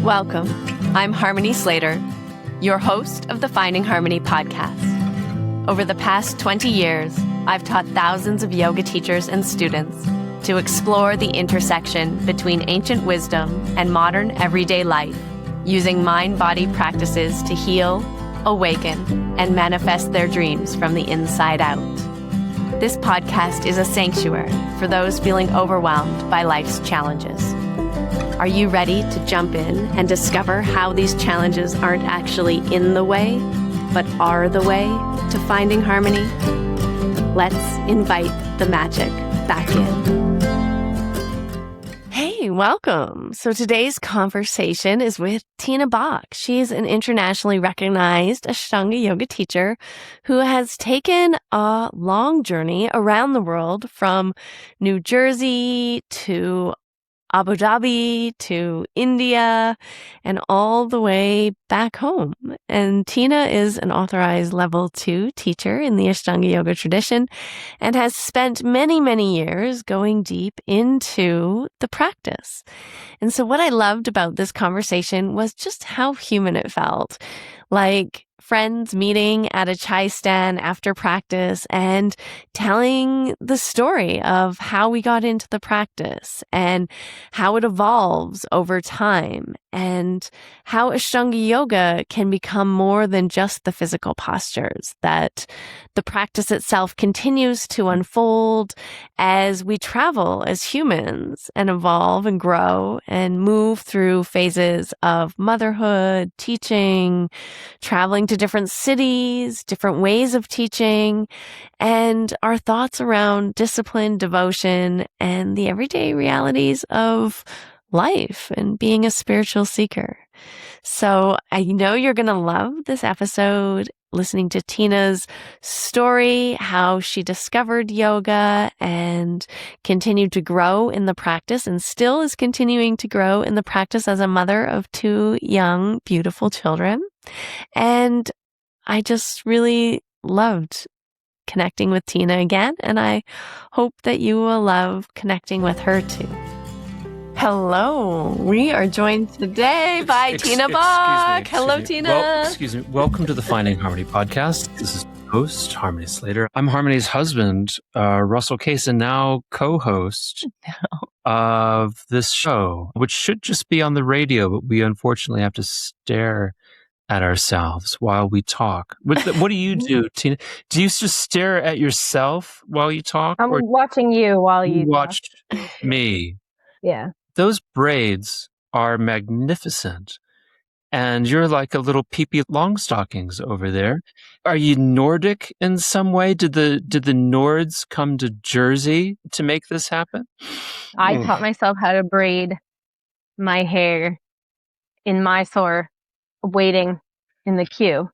Welcome. I'm Harmony Slater, your host of the Finding Harmony podcast. Over the past 20 years, I've taught thousands of yoga teachers and students to explore the intersection between ancient wisdom and modern everyday life, using mind-body practices to heal, awaken, and manifest their dreams from the inside out. This podcast is a sanctuary for those feeling overwhelmed by life's challenges. Are you ready to jump in and discover how these challenges aren't actually in the way, but are the way to finding harmony? Let's invite the magic back in. Hey, welcome. So today's conversation is with Tina Bock. She's an internationally recognized Ashtanga yoga teacher who has taken a long journey around the world from New Jersey to Abu Dhabi to India and all the way back home. And Tina is an authorized level 2 teacher in the Ashtanga yoga tradition and has spent many, many years going deep into the practice. And so what I loved about this conversation was just how human it felt. Like friends meeting at a chai stand after practice and telling the story of how we got into the practice and how it evolves over time and how Ashtanga yoga can become more than just the physical postures, that the practice itself continues to unfold as we travel as humans and evolve and grow and move through phases of motherhood, teaching, traveling to different cities, different ways of teaching, and our thoughts around discipline, devotion, and the everyday realities of life and being a spiritual seeker. So I know you're going to love this episode, listening to Tina's story, how she discovered yoga and continued to grow in the practice and still is continuing to grow in the practice as a mother of 2 young, beautiful children. And I just really loved connecting with Tina again, and I hope that you will love connecting with her too. Hello, we are joined today by Tina Bock. Hello, Tina. Welcome to the Finding Harmony podcast. This is host Harmony Slater. I'm Harmony's husband, Russell Case, and now co-host of this show, which should just be on the radio, but we unfortunately have to stare at ourselves while we talk. What do you do, Tina? Do you just stare at yourself while you talk? I'm watching you while you watched me. Yeah. Those braids are magnificent. And you're like a little Pippi Longstockings over there. Are you Nordic in some way? Did the Nords come to Jersey to make this happen? I taught myself how to braid my hair in Mysore, waiting in the queue,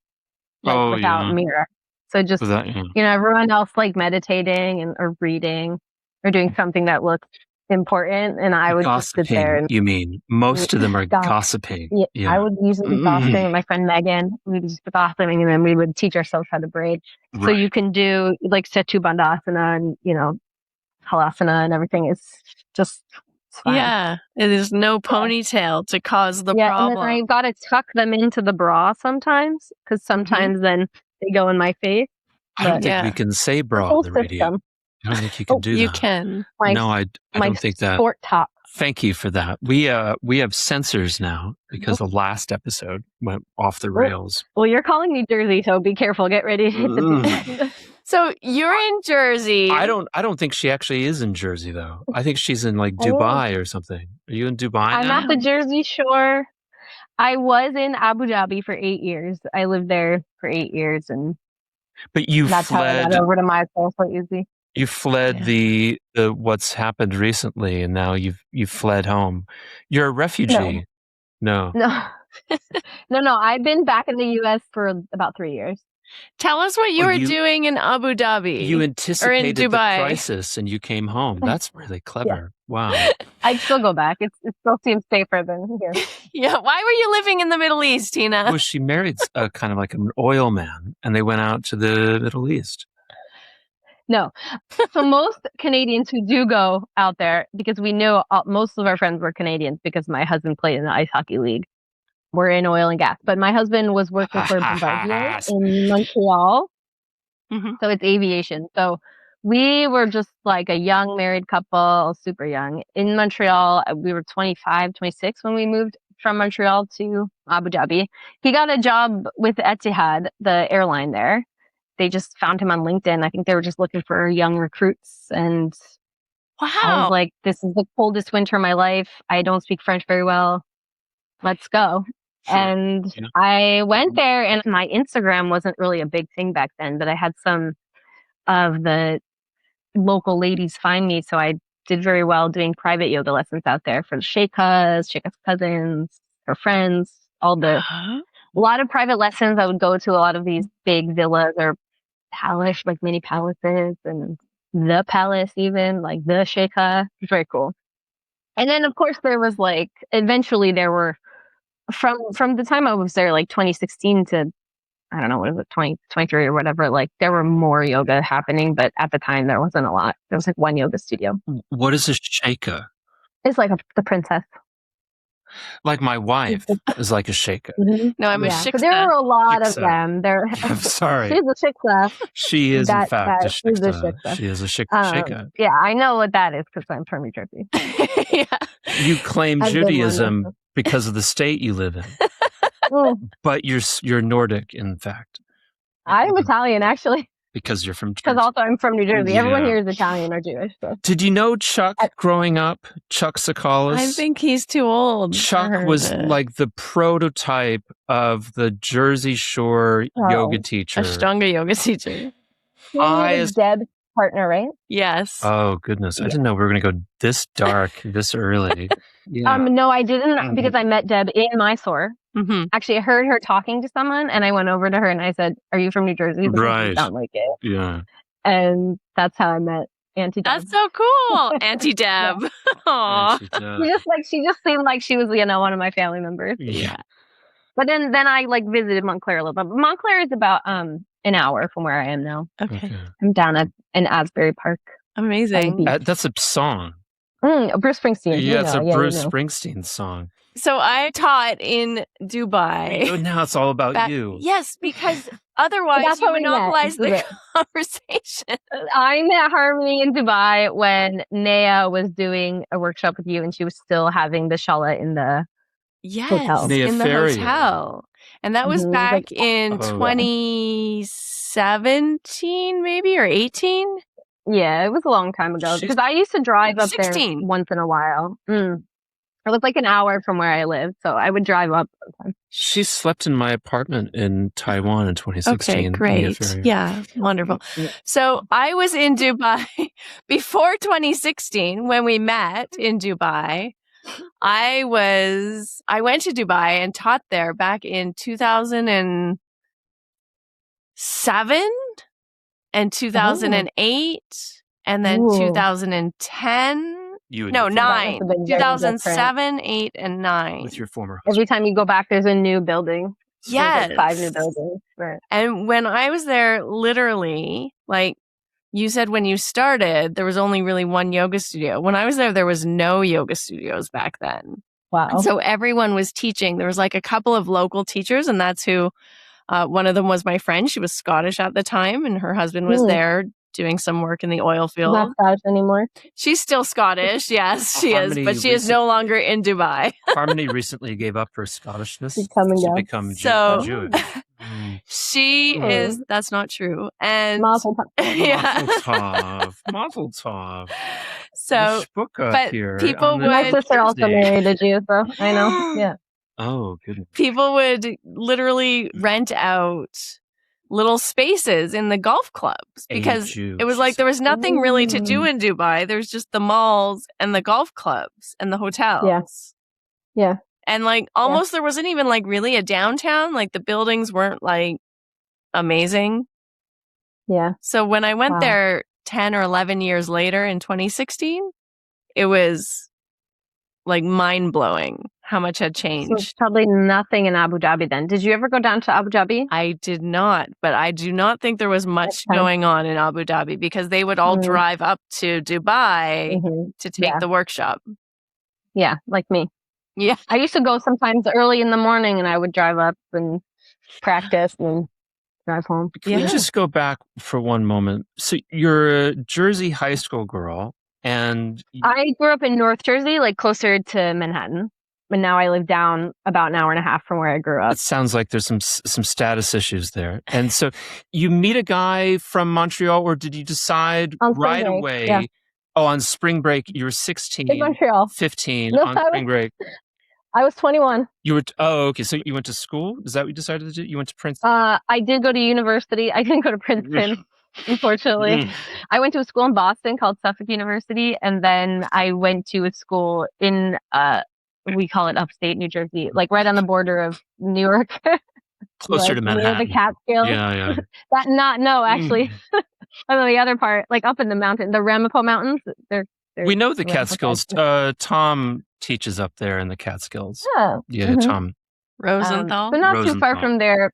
without a mirror. So just, everyone else like meditating or reading or doing something that looked important, and I would just sit there. And, you mean most of them are gossiping? Yeah. I would usually be gossiping with my friend Megan. We'd just be gossiping, and then we would teach ourselves how to braid. Right. So you can do like Setu Bandhasana and Halasana and everything. It's just fine. Yeah, there's no ponytail to cause the problem. And then I got to tuck them into the bra sometimes, because sometimes then they go in my face. I don't think we can say bra on the radio. I don't think you can do that. You can. I don't think that. Sport top. Thank you for that. We have censors now because the last episode went off the rails. Well, you're calling me Jersey, so be careful. Get ready to hit the So you're in Jersey. I don't think she actually is in Jersey though. I think she's in like Dubai or something. Are you in Dubai I'm now? at the Jersey Shore. I was in Abu Dhabi for 8 years. I lived there for 8 years, and but you that's fled how I got over to Mysore so easy. You fled the what's happened recently, and now you've fled home. You're a refugee. No. No. I've been back in the U.S. for about 3 years. Tell us what you were doing in Abu Dhabi. You anticipated or in Dubai. the crisis, and you came home. That's really clever. Yeah. Wow. I'd still go back. It still seems safer than here. Yeah. Why were you living in the Middle East, Tina? Well, she married a kind of like an oil man, and they went out to the Middle East. No. So most Canadians who do go out there, because we know most of our friends were Canadians because my husband played in the ice hockey league. were in oil and gas. But my husband was working for Bombardier in Montreal. Mm-hmm. So it's aviation. So we were just like a young married couple, super young. In Montreal, we were 25, 26 when we moved from Montreal to Abu Dhabi. He got a job with Etihad, the airline there. They just found him on LinkedIn. I think they were just looking for young recruits. And I was like, this is the coldest winter of my life. I don't speak French very well. Let's go. Sure. And I went there, and my Instagram wasn't really a big thing back then, but I had some of the local ladies find me. So I did very well doing private yoga lessons out there for the Sheikhas, cousins, her friends, a lot of private lessons. I would go to a lot of these big villas or palace, like mini palaces, and the palace, even like the Sheikha. It's very cool. And then of course there was like, eventually there were, from the time I was there, like 2016 to, I don't know, what is it, 2023 or whatever, like there were more yoga happening, but at the time there wasn't a lot. There was like one yoga studio. What is a sheikha? It's like the princess. Like my wife is like a sheikha. Mm-hmm. No, I'm a shiksa. So there were a lot of them. I'm sorry. She's a shiksa. She is in fact a shiksa. She is a sheikha. Yeah, I know what that is because I'm from New Jersey. Yeah. You claim Judaism because of the state you live in, but you're Nordic, in fact. I'm Italian, actually. Because you're from Jersey. Because also I'm from New Jersey. Yeah. Everyone here is Italian or Jewish. So. Did you know Chuck growing up? Chuck Sakalis? I think he's too old. Chuck was like the prototype of the Jersey Shore yoga teacher. Ashtanga yoga teacher. He was Deb's partner, right? Yes. Oh, goodness. I didn't know we were going to go this dark this early. Yeah. No, I didn't, because I met Deb in Mysore. Mm-hmm. Actually, I heard her talking to someone, and I went over to her and I said, "Are you from New Jersey?" Because you sound like it. Yeah. And that's how I met Auntie Deb. That's so cool, Auntie Deb. Aww. She just seemed like she was, one of my family members. Yeah. But then I like visited Montclair a little bit. But Montclair is about an hour from where I am now. Okay. I'm down in Asbury Park. Amazing. That's a song. Bruce Springsteen. Yeah, it's a Bruce Springsteen song. So I taught in Dubai. Now it's all about you. Yes, because otherwise you monopolize the conversation. I met Harmony in Dubai when Naya was doing a workshop with you, and she was still having the shala in the hotel. In the hotel. And that was back in 2017, maybe, or 18? Yeah, it was a long time ago. Because I used to drive up 16. there once in a while. It was like an hour from where I live, so I would drive up sometimes. She slept in my apartment in Taiwan in 2016. Okay, great. Yeah, wonderful. So I was in Dubai before 2016 when we met in Dubai. I went to Dubai and taught there back in 2007 and 2008 and then 2010. 9. 2007, 8, and 9. With your former husband. Every time you go back, there's a new building. Yes. Like 5 new buildings. Right. And when I was there, literally, like you said, when you started, there was only really one yoga studio. When I was there was no yoga studios back then. Wow. And so everyone was teaching. There was like a couple of local teachers, and that's who, one of them was my friend. She was Scottish at the time, and her husband was there doing some work in the oil field. Not Scottish anymore. She's still Scottish. Yes, she is. But she is no longer in Dubai. Harmony recently gave up her Scottishness to become Jewish. She is, that's not true. And Mazel tov. Mazel tov. So, but here. People would. My sister also married a Jew, so I know. Yeah. Oh, goodness. People would literally rent out little spaces in the golf clubs because it was like there was nothing really to do in Dubai. There's just the malls and the golf clubs and the hotels. Yeah. And like almost there wasn't even like really a downtown. Like the buildings weren't like amazing. Yeah. So when I went there 10 or 11 years later in 2016, it was like mind blowing how much had changed. So probably nothing in Abu Dhabi then. Did you ever go down to Abu Dhabi? I did not, but I do not think there was much going on in Abu Dhabi because they would all drive up to Dubai to take the workshop. Yeah, like me. Yeah. I used to go sometimes early in the morning, and I would drive up and practice and drive home. Can we just go back for one moment? So you're a Jersey high school girl, and I grew up in North Jersey, like closer to Manhattan. And now I live down about an hour and a half from where I grew up. It sounds like there's some status issues there. And so you meet a guy from Montreal, or did you decide right away? Yeah. Oh, on spring break, you were 16, in Montreal. 15 on spring break. I was 21. You were, okay. So you went to school? Is that what you decided to do? You went to Princeton? I did go to university. I didn't go to Princeton, unfortunately. I went to a school in Boston called Suffolk University. And then I went to a school in, we call it upstate New Jersey, like right on the border of New York. Closer to Manhattan. Near the Catskills. Yeah. Actually. On the other part, like up in the mountain, the Ramapo Mountains. We know the Catskills. Tom teaches up there in the Catskills. Oh. Yeah, Tom. Rosenthal. But not too far from there.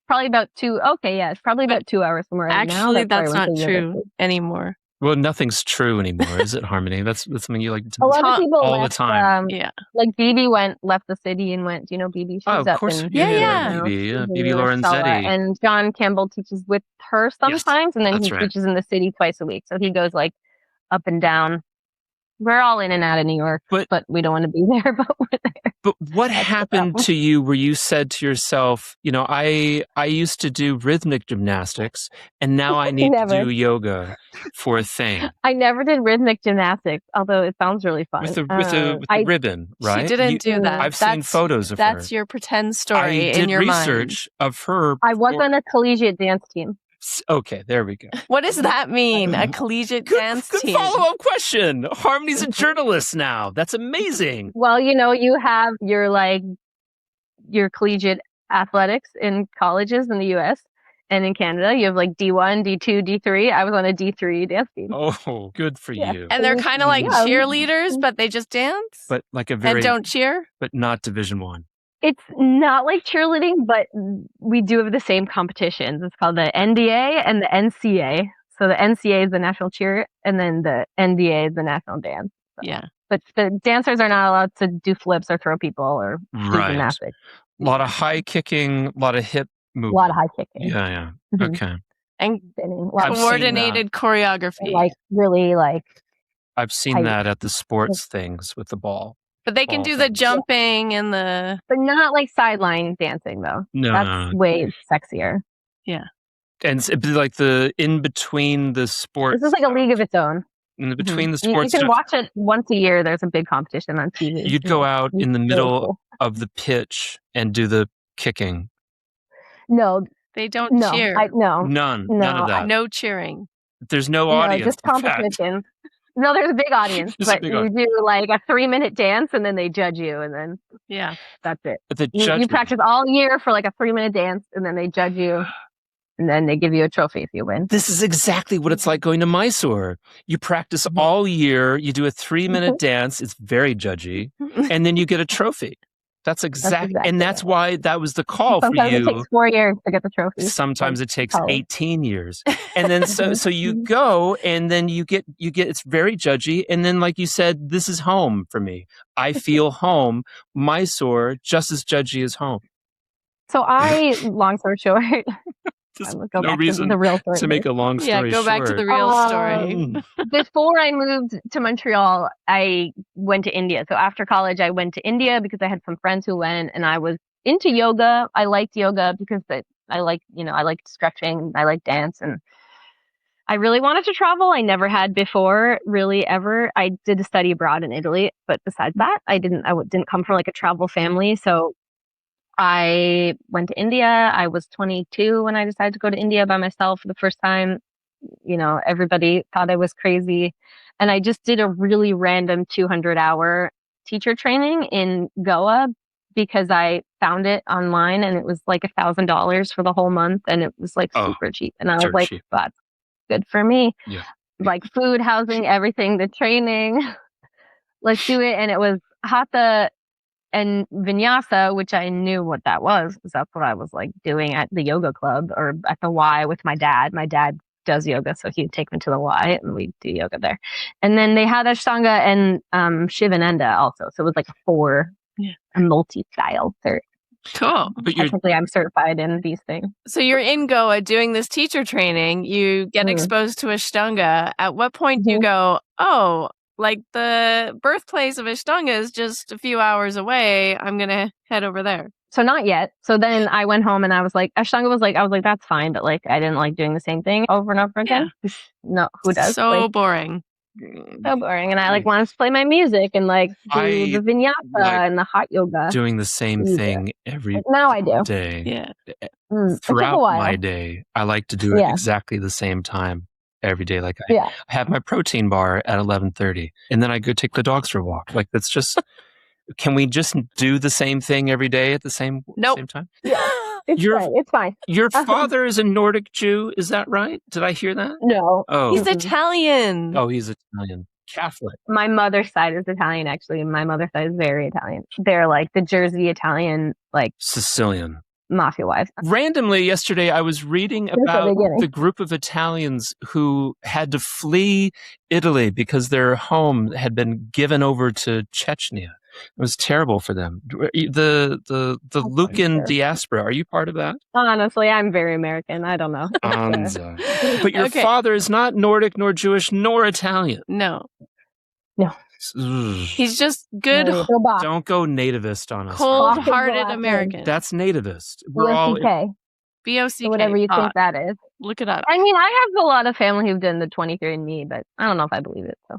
Probably about it's probably about 2 hours from where I am now. Actually, that's not true anymore. Well, nothing's true anymore, is it, Harmony? That's something you like to a lot of people all left, the time. Like Bibi left the city and went. Do you know Bibi? She's of course. Bibi Lorenzetti. And John Campbell teaches with her sometimes, and then he teaches in the city twice a week. So he goes like up and down. We're all in and out of New York, but we don't want to be there, but we're there. But what happened to you where you said to yourself, I used to do rhythmic gymnastics, and now I need to do yoga for a thing? I never did rhythmic gymnastics, although it sounds really fun. With a ribbon, right? She didn't do that. I've seen photos of her. That's your pretend story in your mind. I did research of her. I was on a collegiate dance team. Okay, there we go. What does that mean? A collegiate dance team? Good follow-up question. Harmony's a journalist now. That's amazing. Well, you have your collegiate athletics in colleges in the U.S. and in Canada. You have like D1, D2, D3. I was on a D3 dance team. Oh, good for you. And they're kind of like cheerleaders, but they just dance? But like a very... And don't cheer? But not Division I. It's not like cheerleading, but we do have the same competitions. It's called the NDA and the NCA. So the NCA is the national cheer, and then the NDA is the national dance. So. Yeah. But the dancers are not allowed to do flips or throw people or do gymnastics. A lot of high kicking, a lot of hip movement. A lot of high kicking. Yeah. Mm-hmm. Okay. And coordinated choreography. Like really like... I've seen that at the sports things with the ball. But they can do the jumping and the... But not like sideline dancing, though. No. That's way sexier. Yeah. And it'd be like the in-between the sports... This is like a league of its own. In between the sports... You can watch it once a year. There's a big competition on TV. You'd go out in the middle of the pitch and do the kicking. No. They don't cheer. None of that. No cheering. There's no audience. Just competition. No, there's a big audience, but you do like a 3-minute dance, and then they judge you, and then that's it. But you practice all year for like a 3-minute dance, and then they judge you, and then they give you a trophy if you win. This is exactly what it's like going to Mysore. You practice all year, you do a 3-minute dance, it's very judgy, and then you get a trophy. That's exactly and that's why that was the call for you. Sometimes it takes 4 years to get the trophy. Sometimes it takes 18 years. And then so you go and then you get it's very judgy. And then like you said, this is home for me. I feel home. Mysore, just as judgy as home. So long story short, no reason the real story to make a long story short. Yeah, go back to the real story. Before I moved to Montreal, I went to India. So after college, I went to India because I had some friends who went, and I was into yoga. I liked yoga because I liked stretching, I liked dance, and I really wanted to travel. I never had before, really ever. I did study abroad in Italy, but besides that, I didn't come from like a travel family. So I went to India. I was 22 when I decided to go to India by myself for the first time. Everybody thought I was crazy. And I just did a really random 200-hour teacher training in Goa because I found it online, and it was like $1,000 for the whole month, and it was like super cheap. And I was like, that's good for me. Yeah. Like food, housing, everything, the training. Let's do it. And it was hatha and vinyasa, which I knew what that was because that's what I was like doing at the yoga club or at the Y with my dad. My dad does yoga, so he'd take me to the Y and we'd do yoga there. And then they had Ashtanga and Shivananda also. So it was like a a multi-style cert. Cool. But Technically, I'm certified in these things. So you're in Goa doing this teacher training. You get exposed to Ashtanga. At what point do you go, oh, like the birthplace of Ashtanga is just a few hours away. I'm going to head over there. So not yet. So then I went home and I was like, Ashtanga was like, I was like, that's fine. But like, I didn't like doing the same thing over and over again. Yeah. No, who does? So like, boring. So boring. And I like wanted to play my music and like do the vinyasa and the hot yoga. Doing the same thing every now I do. day. Yeah. Throughout my day, I like to do it exactly the same time every day. Like I have my protein bar at 11:30 and then I go take the dogs for a walk. Like that's just, can we just do the same thing every day at the same time? Yeah. It's fine. Your father is a Nordic Jew, is that right? Did I hear that? No. Oh. He's Italian. Oh, he's Italian. Catholic. My mother's side is Italian, actually. My mother's side is very Italian. They're like the Jersey Italian, like Sicilian. Mafia wives. Randomly yesterday, I was reading about the group of Italians who had to flee Italy because their home had been given over to Chechnya. It was terrible for them. The Lucan diaspora. Are you part of that? Honestly, I'm very American. I don't know. But your father is not Nordic, nor Jewish, nor Italian. No. Ugh. He's just good. Don't go nativist on us. Cold-hearted American. That's nativist. We're B-O-C-K. B-O-C-K. So whatever you think that is. Look it up. I mean, I have a lot of family who've done the 23andMe, but I don't know if I believe it. So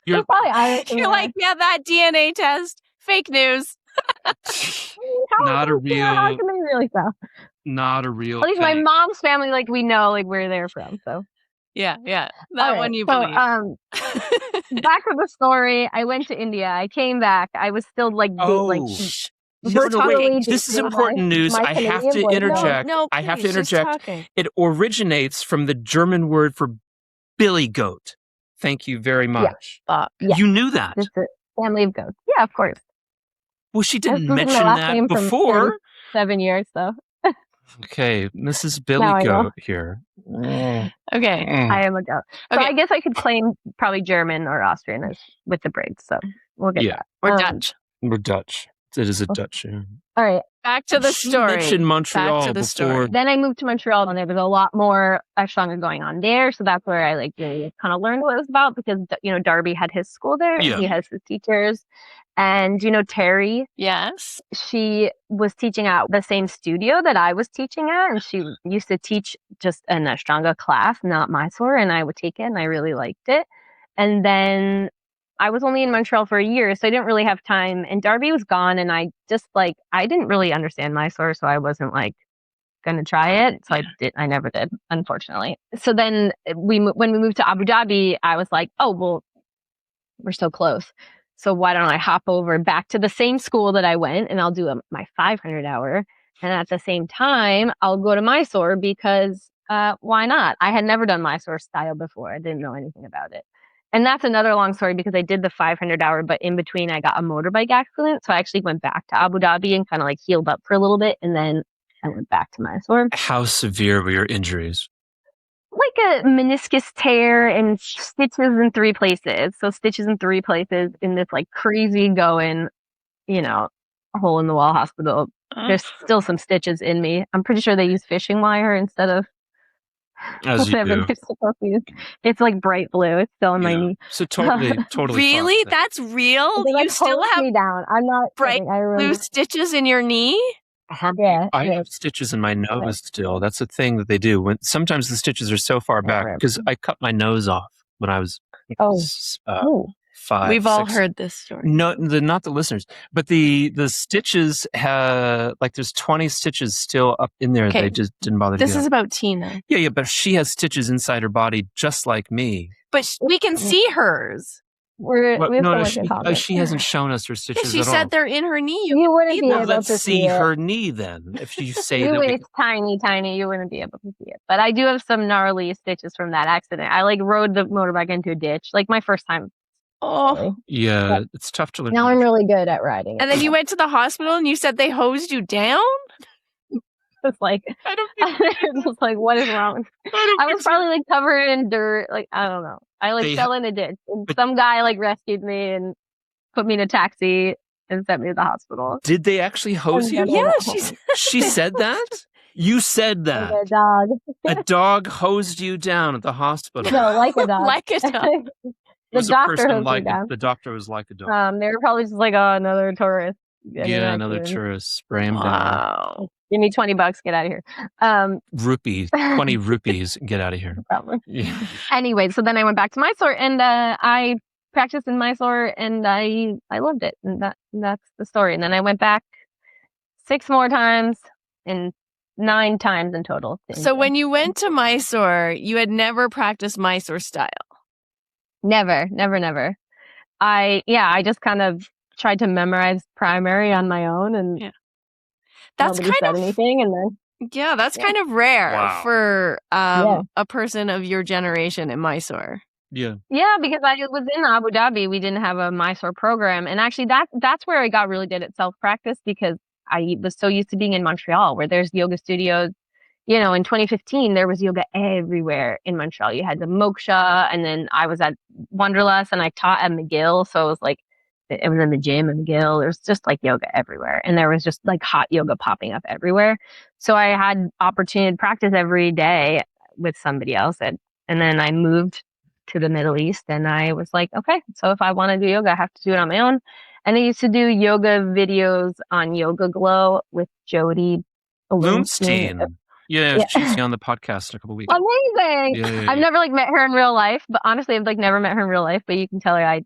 you're probably Irish. You're like, that DNA test, fake news. Not a real. How can they really tell? Not a real. At least my mom's family, like we know, like where they're from. So yeah, that one you believe. Back to the story. I went to India. I came back. I was still like wait. This is important news. I have to interject. No, I have to interject. It originates from the German word for billy goat. Thank you very much. You knew that. It's a family of goats. Yeah, of course. Well, she didn't mention that before. 7 years, though. Okay, Mrs. Billy Goat here. Okay. I am a goat. So I guess I could claim probably German or Austrian as with the braids. So we'll get that. Or Dutch. We're Dutch. It is a Dutch. Yeah. All right. Back to the story. She mentioned Montreal Back to the story. Then I moved to Montreal and there was a lot more Ashtanga going on there. So that's where I like really kind of learned what it was about because, Darby had his school there. Yeah. And he has his teachers. And, Terry? Yes. She was teaching at the same studio that I was teaching at. And she used to teach just an Ashtanga class, not Mysore. And I would take it and I really liked it. And then I was only in Montreal for a year, so I didn't really have time. And Darby was gone. And I just I didn't really understand Mysore. So I wasn't going to try it. So I never did, unfortunately. So then when we moved to Abu Dhabi, I was like, oh, well, we're so close. So why don't I hop over back to the same school that I went and I'll do my 500 hour. And at the same time, I'll go to Mysore because why not? I had never done Mysore style before. I didn't know anything about it. And that's another long story because I did the 500 hour, but in between I got a motorbike accident. So I actually went back to Abu Dhabi and kind of healed up for a little bit. And then I went back to Mysore. How severe were your injuries? Like a meniscus tear and stitches in 3 places. So stitches in 3 places in this crazy going, hole in the wall hospital. There's still some stitches in me. I'm pretty sure they use fishing wire instead of whatever they're supposed to use. It's bright blue. It's still in my knee. So totally. Really? That's real? You still have me down. I'm not bright blue stitches in your knee? I have stitches in my nose still. That's a thing that they do. When sometimes the stitches are so far back because I cut my nose off when I was 5. We've all heard this story. No, not the listeners, but the stitches have there's 20 stitches still up in there. They just didn't bother. This is about Tina. Yeah, but she has stitches inside her body just like me. But we can see hers. She hasn't shown us her stitches. She said they're in her knee. You wouldn't be able to see her knee then. If you say it's tiny, you wouldn't be able to see it. But I do have some gnarly stitches from that accident. I rode the motorbike into a ditch, my first time. Oh, yeah, it's tough to learn. Now I'm really good at riding. And then you went to the hospital and you said they hosed you down. It's what is wrong? I was probably covered in dirt. I don't know. I fell in a ditch. And some guy rescued me and put me in a taxi. and sent me to the hospital. Did they actually hose you? Yeah, she said that? You said that. Like a dog. A dog hosed you down at the hospital. No, like a dog. Like a dog. The doctor hosed me like down. The doctor was like a dog. They were probably just like, oh, another tourist. Another tourist. Spray him down. Give me $20, get out of here. 20 rupees, get out of here. Probably. Yeah. Anyway, so then I went back to Mysore and I practiced in Mysore and I loved it. And that's the story. And then I went back 6 more times and 9 times in total. So when you went to Mysore, you had never practiced Mysore style? Never. I just kind of tried to memorize primary on my own and that's nobody said anything. And then that's kind of rare for a person of your generation in Mysore. Yeah, because I was in Abu Dhabi. We didn't have a Mysore program. And actually that's where I got really good at self-practice because I was so used to being in Montreal where there's yoga studios. You know, in 2015, there was yoga everywhere in Montreal. You had the Moksha, and then I was at Wanderlust and I taught at McGill. So it was like, it was in the gym at McGill. There was just like yoga everywhere. And there was just like hot yoga popping up everywhere. So I had opportunity to practice every day with somebody else. And then I moved to the Middle East and I was like, okay, so if I want to do yoga, I have to do it on my own. And I used to do yoga videos on Yoga Glow with Jody Bloomstein. Yeah, she's on the podcast in a couple of weeks. Amazing. Yeah. I've never met her in real life, but honestly, I've never met her in real life. But you can tell her I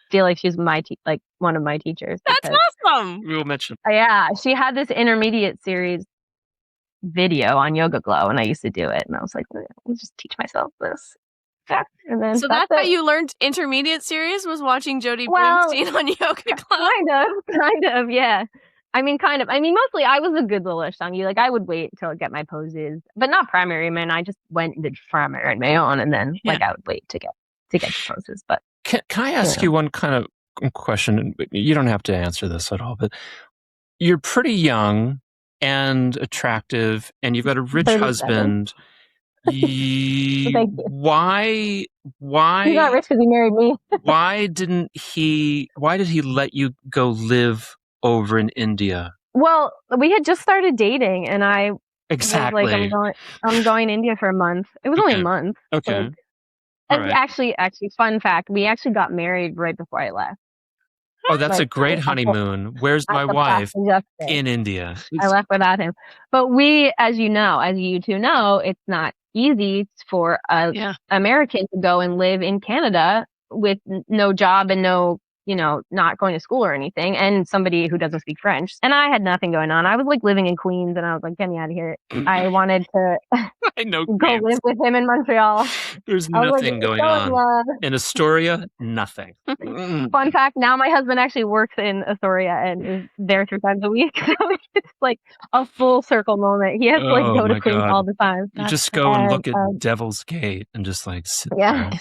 feel like she's one of my teachers. That's awesome. We will mention. Yeah, she had this intermediate series video on Yoga Glow, and I used to do it, and I was like, I'll just teach myself this. And then so that's how you learned intermediate series was watching Jody Bloomstein on Yoga Glow. Kind of, yeah. I mean, mostly I was a good little Ashtangi. Like I would wait until I get my poses, but not primary. Man, I just went and did primary on my own, and then I would wait to get the poses. But can I ask you one kind of question? You don't have to answer this at all, but you're pretty young and attractive, and you've got a rich husband. Why? He's not rich because he married me. Why did he let you go live over in India? Well, we had just started dating, and I was like, I'm going to India for a month. It was only a month. Okay. Actually, fun fact: we actually got married right before I left. Oh, that's a great honeymoon. Where's my wife? In India. I left without him. But we, as you two know, it's not easy for an American to go and live in Canada with no job and no, not going to school or anything, and somebody who doesn't speak French. And I had nothing going on. I was like living in Queens, and I was like, get me out of here. I wanted to go live with him in Montreal. There's nothing going on. In Astoria, nothing. Fun fact, now my husband actually works in Astoria and is there 3 times a week. So it's like a full circle moment. He has to go to Queens all the time. You just go and look at Devil's Gate and just sit there.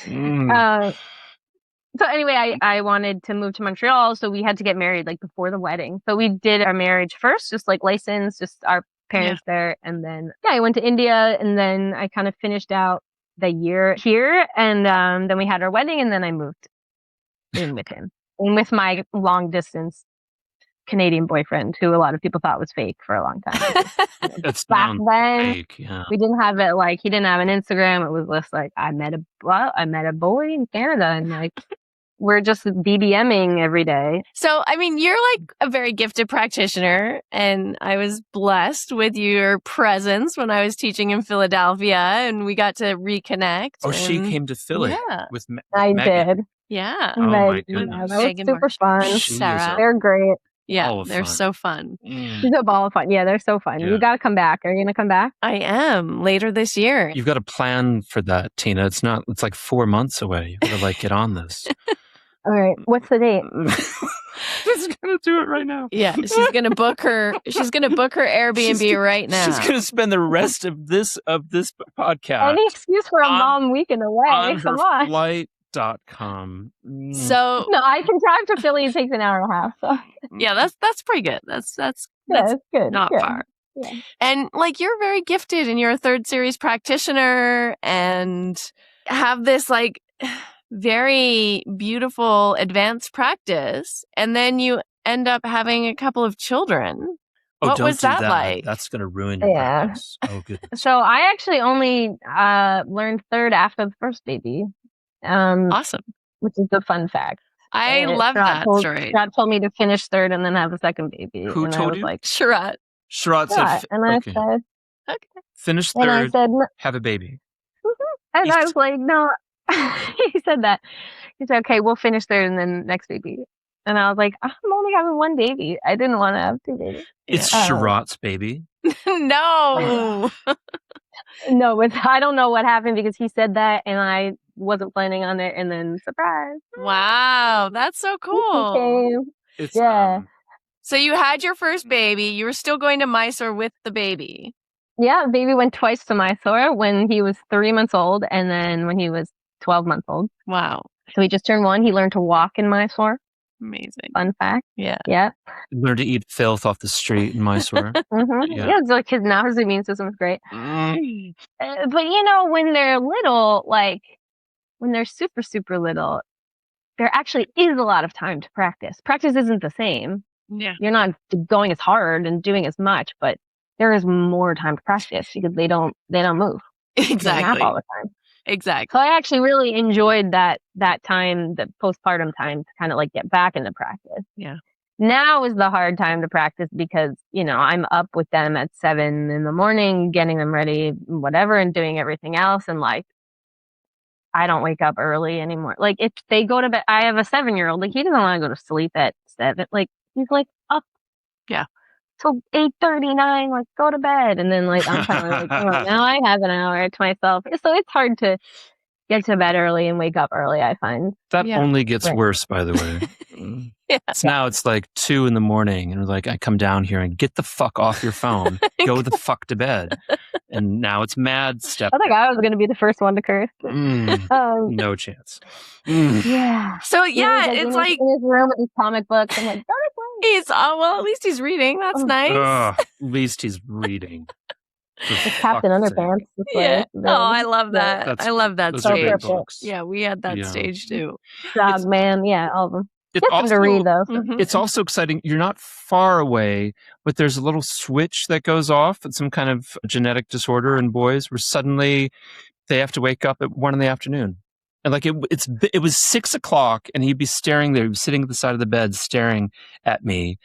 So anyway, I wanted to move to Montreal, so we had to get married before the wedding. So we did our marriage first, just license, just our parents there. And then, I went to India, and then I kind of finished out the year here. And then we had our wedding, and then I moved in with him. And with my long distance Canadian boyfriend, who a lot of people thought was fake for a long time. Back then, fake, we didn't have it he didn't have an Instagram. It was just I met a boy in Canada, and we're just BBMing every day. So, I mean, you're a very gifted practitioner, and I was blessed with your presence when I was teaching in Philadelphia, and we got to reconnect. Oh, she came to Philly with I Megan. did. Yeah. Oh, my goodness. That was super fun. Sarah. They're great. Yeah, they're so fun. She's a ball of fun. Yeah, they're so fun. Yeah. You got to come back. Are you going to come back? I am later this year. You've got a plan for that, Tina. It's 4 months away. You've got to get on this. All right. What's the date? She's going to do it right now. Yeah, she's going to book her Airbnb right now. She's going to spend the rest of this podcast. Any excuse for a mom weekend away. Come on. Flight.com. So no, I can drive to Philly. It takes an hour and a half. So yeah, that's pretty good. That's good. Not far. Yeah. And you're very gifted, and you're a third series practitioner, and have this very beautiful advanced practice, and then you end up having a couple of children. What don't was do that like? That's going to ruin your practice. Oh, goodness. So I actually only learned third after the first baby. Awesome. Which is a fun fact. I love that story. Sharath told me to finish third and then have a second baby. Who and told I was you? Like, Sharath. Sharath said, and I okay. said, okay. Finish third, and I said, have a baby. And I was like, no. He said that. He said, okay, we'll finish third and then next baby. And I was like, I'm only having one baby. I didn't want to have two babies. It's Sharath's baby. No. No, I don't know what happened because he said that and I wasn't planning on it. And then surprise. Wow. That's so cool. It's, So you had your first baby. You were still going to Mysore with the baby. Yeah, baby went twice to Mysore when he was 3 months old and then when he was 12 months old. Wow. So he just turned 1. He learned to walk in Mysore. Amazing. Fun fact. Yeah. Yeah. Learned to eat filth off the street in Mysore. Yeah, it's like now his immune system is great. But when they're little, like when they're super, super little, there actually is a lot of time to practice. Practice isn't the same. Yeah. You're not going as hard and doing as much, but there is more time to practice because they don't move. Exactly. They nap all the time. Exactly. So I actually really enjoyed that time, the postpartum time, to kind of like get back into practice. Yeah. Now is the hard time to practice because, I'm up with them at 7 a.m, getting them ready, whatever, and doing everything else. And like, I don't wake up early anymore. Like if they go to bed, I have a 7-year-old, like he doesn't want to go to sleep at 7. Like he's like up. Yeah. Till 8:39, like go to bed. And then like, I'm kind of like, oh, now I have an hour to myself. So it's hard to get to bed early and wake up early, I find. That only gets worse, by the way. So now it's like 2 a.m. and like, I come down here and get the fuck off your phone. Go the fuck to bed. And now it's mad step. I think I was going to be the first one to curse. No chance. Yeah. So it's like in his room with his comic books. I'm like, at least he's reading. That's nice. At least he's reading. It's Captain Underpants. Yeah. I love that. I love that stage. Books. Yeah, we had that stage too. Dog Man, all of them. It's also, to read though. It's also exciting. You're not far away, but there's a little switch that goes off. It's some kind of genetic disorder in boys where suddenly they have to wake up at 1 p.m. And like it was 6 o'clock, and he'd be staring there. He was sitting at the side of the bed, staring at me,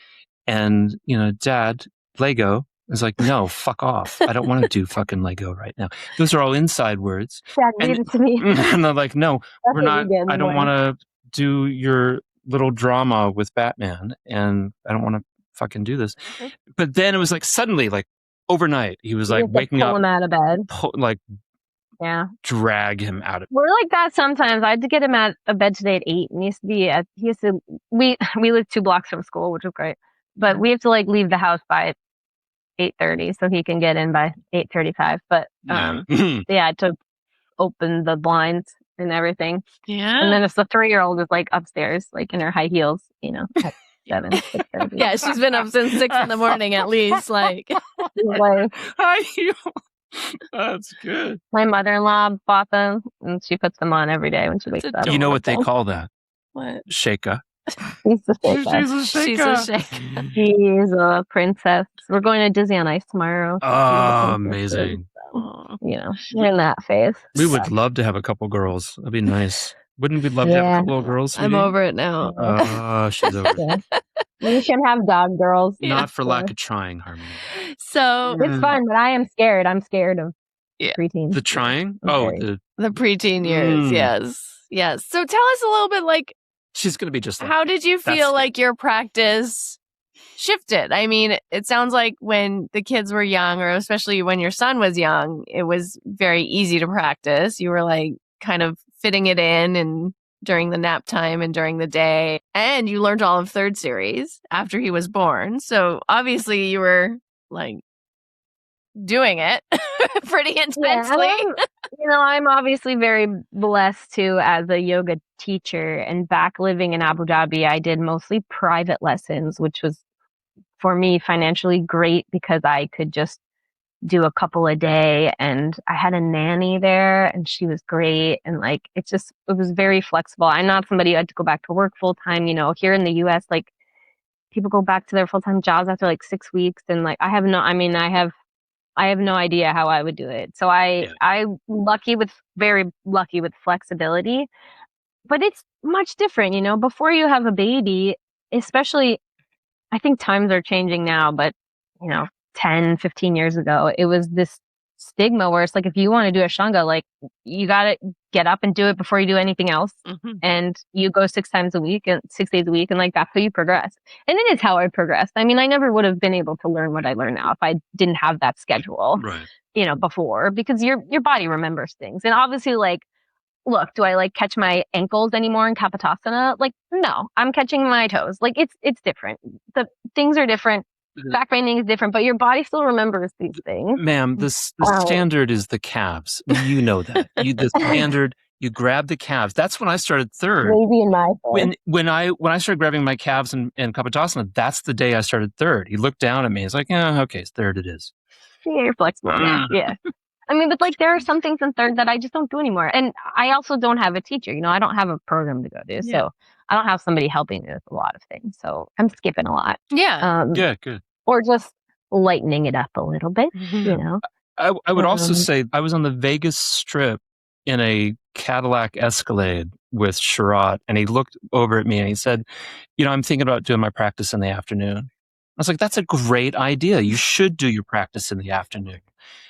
and Dad, Lego. I was like, no, fuck off. I don't want to do fucking Lego right now. Those are all inside words. Dad, read it to me. And they're like, no, we're not. I don't want to do your little drama with Batman, and I don't want to fucking do this. But then it was like suddenly, like overnight, he was like waking up, pull him out of bed, drag him out of. We're like that sometimes. I had to get him out of bed today at 8, and we live 2 blocks from school, which was great, but we have to like leave the house by 8:30 so he can get in by 8:35. But to open the blinds and everything. Yeah. And then it's the 3-year-old is like upstairs, like in her high heels, at 7, 6:30. Yeah, she's been up since 6 a.m. at least. Like high heels. That's good. My mother-in-law bought them, and she puts them on every day when she wakes up. You know what they call that? What? Shaka. She's a She's a shaka. She's a princess. We're going to Disney on Ice tomorrow. Oh, amazing. So, we're in that phase. We would love to have a couple girls. That'd be nice. Wouldn't we love to have a couple of girls? Sweetie? I'm over it now. Oh, she's over it. We should have dog girls. Not for lack of trying, Harmony. So it's fun, but I am scared. I'm scared of preteens. The trying? The preteen years. Yes. So tell us a little bit, like, she's going to be just like, how did you feel like your practice shifted? I mean, it sounds like when the kids were young, or especially when your son was young, it was very easy to practice. You were like kind of fitting it in and during the nap time and during the day. And you learned all of third series after he was born. So obviously you were like doing it pretty intensely. I'm obviously very blessed too as a yoga teacher, and back living in Abu Dhabi, I did mostly private lessons, which was for me financially great because I could just do a couple a day, and I had a nanny there and she was great. And like, it was very flexible. I'm not somebody who had to go back to work full time. Here in the US, like people go back to their full-time jobs after like 6 weeks, and like I have no idea how I would do it. So I'm very lucky with flexibility, but it's much different, before you have a baby, especially. I think times are changing now, but 10, 15 years ago, it was this stigma where it's like, if you want to do Ashtanga, like you got to get up and do it before you do anything else. Mm-hmm. And you go 6 days a week, and like, that's how you progress. And it is how I progressed. I mean, I never would have been able to learn what I learn now if I didn't have that schedule, right. Before, because your body remembers things. And obviously, like, look, do I like catch my ankles anymore in Kapotasana? Like, no, I'm catching my toes. Like, it's different. The things are different. Back bending is different, but your body still remembers these things. Ma'am, the standard is the calves. You know that. The standard, you grab the calves. That's when I started third. Maybe in my when I started grabbing my calves in Kapotasana, that's the day I started third. He looked down at me. He's like, yeah, okay, third it is. Yeah, you're flexible. Yeah. I mean, but like there are some things in third that I just don't do anymore. And I also don't have a teacher, I don't have a program to go to. Yeah. So I don't have somebody helping me with a lot of things. So I'm skipping a lot. Yeah. Yeah, good. Or just lightening it up a little bit, I would also say I was on the Vegas Strip in a Cadillac Escalade with Sharath, and he looked over at me and he said, I'm thinking about doing my practice in the afternoon. I was like, that's a great idea. You should do your practice in the afternoon.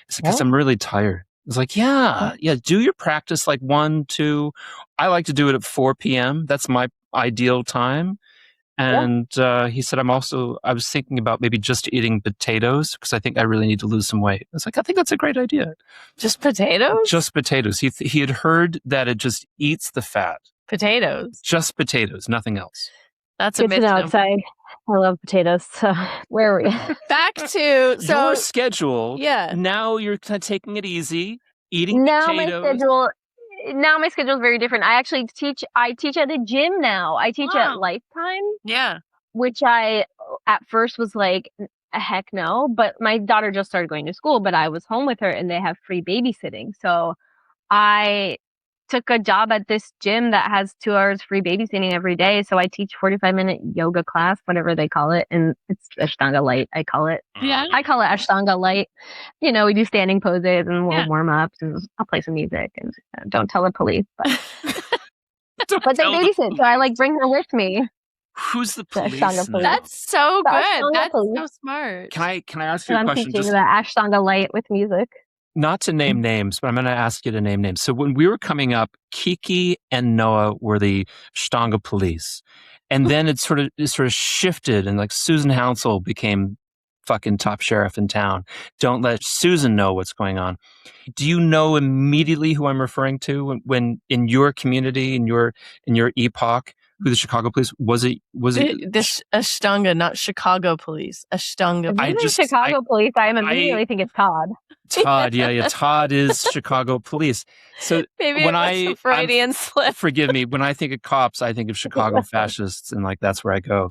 It's because I'm really tired. It's like, yeah, do your practice like 1, 2. I like to do it at 4 p.m. That's my ideal time. And he said, I was thinking about maybe just eating potatoes because I think I really need to lose some weight. I was like, I think that's a great idea. Just potatoes? Just potatoes. He had heard that it just eats the fat. Potatoes? Just potatoes, nothing else. That's a bit outside. I love potatoes. So where are we? Back to your schedule. Yeah. Now you're kind of taking it easy, eating potatoes. Now my schedule is very different. I actually teach at a gym now. I teach at Lifetime. Yeah. Which I at first was like, heck no. But my daughter just started going to school, but I was home with her and they have free babysitting. So I took a job at this gym that has 2 hours free babysitting every day. So I teach 45-minute yoga class, whatever they call it. And it's Ashtanga light, I call it. Yeah. I call it Ashtanga light. We do standing poses and we'll warm ups and I'll play some music and don't tell the police. But, but they babysit. So I like bring her with me. Who's the police? That's so good. That's so smart. Can I ask you a question? I'm teaching the Ashtanga light with music. Not to name names, but I'm going to ask you to name names. So when we were coming up, Kiki and Noah were the Ashtanga police. And then it sort of shifted and like Susan Hounsell became fucking top sheriff in town. Don't let Susan know what's going on. Do you know immediately who I'm referring to when in your community, in your epoch, who the Chicago police was? It this Ashtanga, not Chicago police. Ashtanga. Chicago police. I immediately think it's Todd. Todd, yeah. Todd is Chicago police. So maybe when a Freudian slip. Forgive me. When I think of cops, I think of Chicago fascists, and like that's where I go.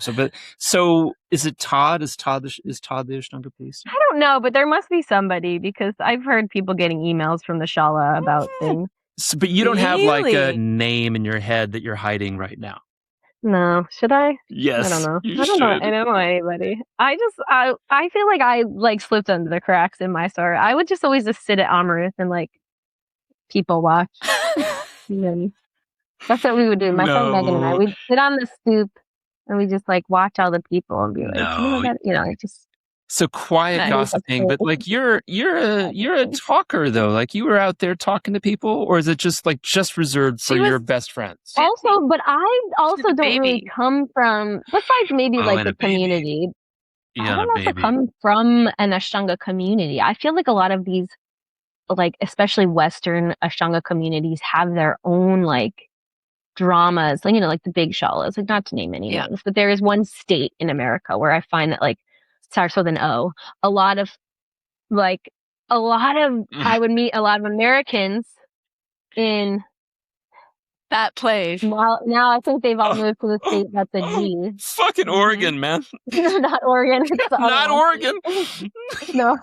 So is it Todd? Is Todd the Ashtanga police? I don't know, but there must be somebody because I've heard people getting emails from the shala about things. So, but you don't have like a name in your head that you're hiding right now. No, should I? Yes, I don't know. I don't know anybody. I feel like I like slipped under the cracks in Mysore. I would just always sit at Amaruth and like people watch. And then that's what we would do. My friend Megan and I, we'd sit on the stoop and we just like watch all the people and be like, just. So quiet gossiping, but like you're a talker though. Like you were out there talking to people, or is it just reserved for your best friends? Also, but I also don't really come from, besides maybe like the community. I don't also come from an Ashtanga community. I feel like a lot of these, like especially Western Ashtanga communities, have their own like dramas, like like the big shalas. Like not to name any names, but there is one state in America where I find that like starts with an O. I would meet a lot of Americans in that place. Well, now I think they've all moved to the state that's a G. Fucking Oregon, man. Not Oregon. It's not Oregon. No.